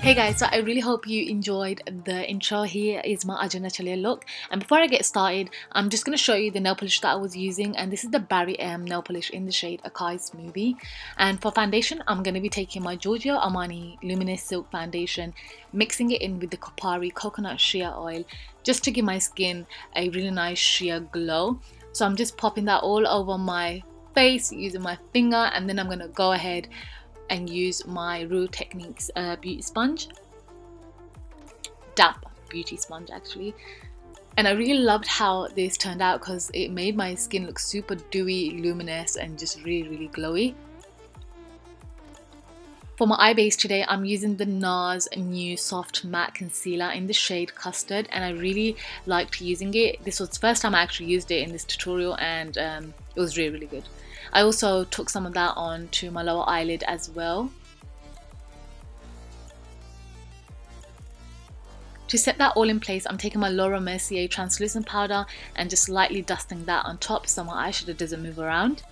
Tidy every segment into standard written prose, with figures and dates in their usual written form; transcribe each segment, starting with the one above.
Hey guys, so I really hope you enjoyed the intro. Here is my Aaja Nachle look, and before I get started, I'm just going to show you the nail polish that I was using, and this is the Barry M nail polish in the shade Acai Smoothie. And for foundation, I'm going to be taking my GIORGIO Armani Luminous Silk Foundation, mixing it in with the KOPARI Coconut Shea Oil, just to give my skin a really nice sheer glow. So I'm just popping that all over my face using my finger, and then I'm going to go ahead and use my Ru Techniques beauty sponge, damp beauty sponge actually. And I really loved how this turned out because it made my skin look super dewy, luminous, and just really glowy. For my eye base today, I'm using the NARS new soft matte concealer in the shade Custard, and I really liked using it. This was the first time I actually used it in this tutorial, and it was really good. I also took some of that on to my lower eyelid as well. To set that all in place, I'm taking my MERCIER translucent powder and just lightly dusting that on top so my eyeshadow doesn't move around.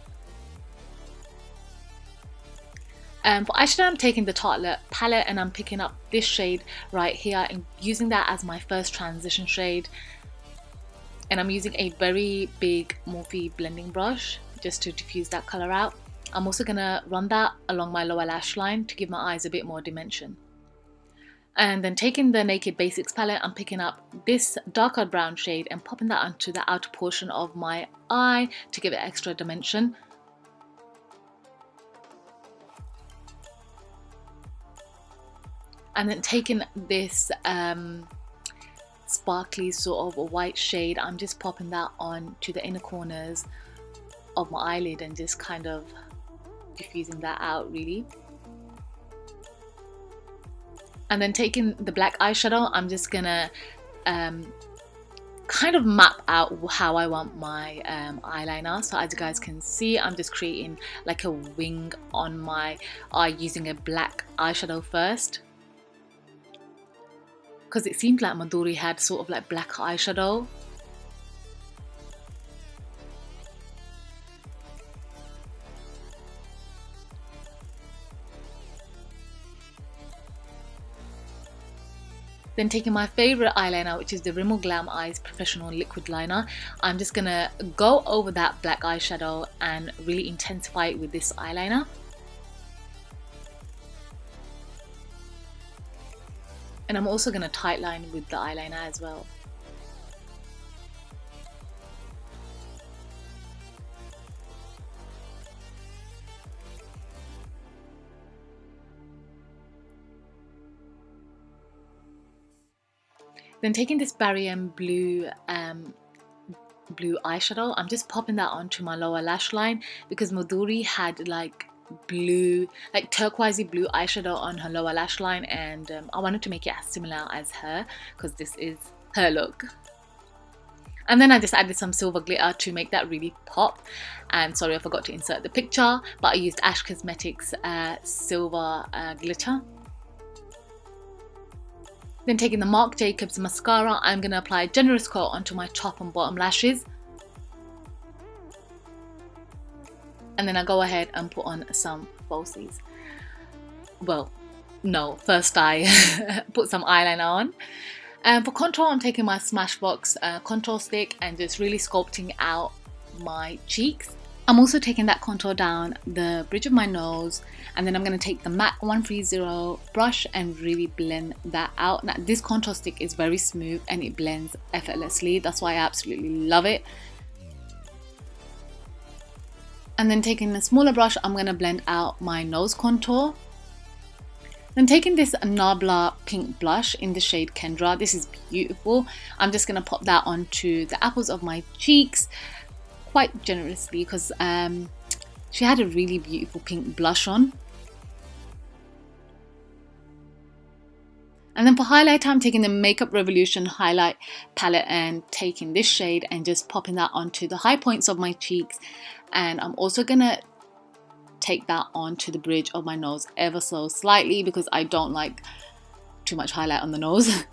For eyeshadow, I'm taking the Tartelette palette and I'm picking up this shade right here and using that as my first transition shade. And I'm using a very big Morphe blending brush just to diffuse that colour out. I'm also going to run that along my lower lash line to give my eyes a bit more dimension. And then taking the Naked Basics palette, I'm picking up this darker brown shade and popping that onto the outer portion of my eye to give it extra dimension. And then taking this sparkly sort of a white shade, I'm just popping that on to the inner corners of my eyelid and just kind of diffusing that out really. And then taking the black eyeshadow, I'm just gonna kind of map out how I want my eyeliner. So as you guys can see, I'm just creating like a wing on my eye using a black eyeshadow first, because it seemed like Madhuri had sort of like black eyeshadow. Then taking my favourite eyeliner, which is the RIMMEL Glam Eyes Professional Liquid Liner, I'm just going to go over that black eyeshadow and really intensify it with this eyeliner. And I'm also going to tightline with the eyeliner as well. Then taking this Barry M blue eyeshadow, I'm just popping that onto my lower lash line because Madhuri had like blue, like turquoisey blue eyeshadow on her lower lash line, and I wanted to make it as similar as her because this is her look. And then I just added some silver glitter to make that really pop. And sorry, I forgot to insert the picture, but I used Ash Cosmetics silver glitter. Then taking the Marc Jacobs mascara, I'm going to apply a generous coat onto my top and bottom lashes. And then I go ahead and put on some falsies. Well, no, first I put some eyeliner on. And for contour, I'm taking my SMASHBOX contour stick and just really sculpting out my cheeks. I'm also taking that contour down the bridge of my nose, and then I'm going to take the MAC 130 brush and really blend that out. Now this contour stick is very smooth and it blends effortlessly. That's why I absolutely love it. And then taking a smaller brush, I'm going to blend out my nose contour. Then taking this NABLA pink blush in the shade Kendra, this is beautiful. I'm just going to pop that onto the apples of my cheeks quite generously because she had a really beautiful pink blush on. And then for highlight, I'm taking the Makeup Revolution highlight palette and taking this shade and just popping that onto the high points of my cheeks and I'm also gonna take that onto the bridge of my nose ever so slightly because I don't like too much highlight on the nose.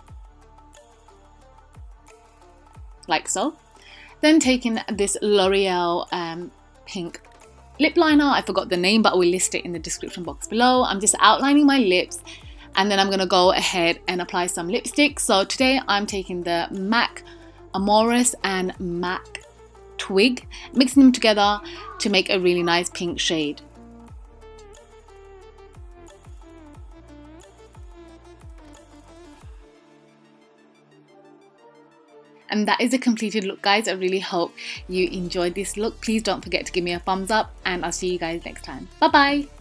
Like so. Then taking this L'Oreal pink lip liner, I forgot the name but I will list it in the description box below. I'm just outlining my lips and then I'm gonna go ahead and apply some lipstick. So today I'm taking the MAC Amorous and MAC Twig, mixing them together to make a really nice pink shade. And that is a completed look, guys. I really hope you enjoyed this look. Please don't forget to give me a thumbs up and I'll see you guys next time. Bye bye.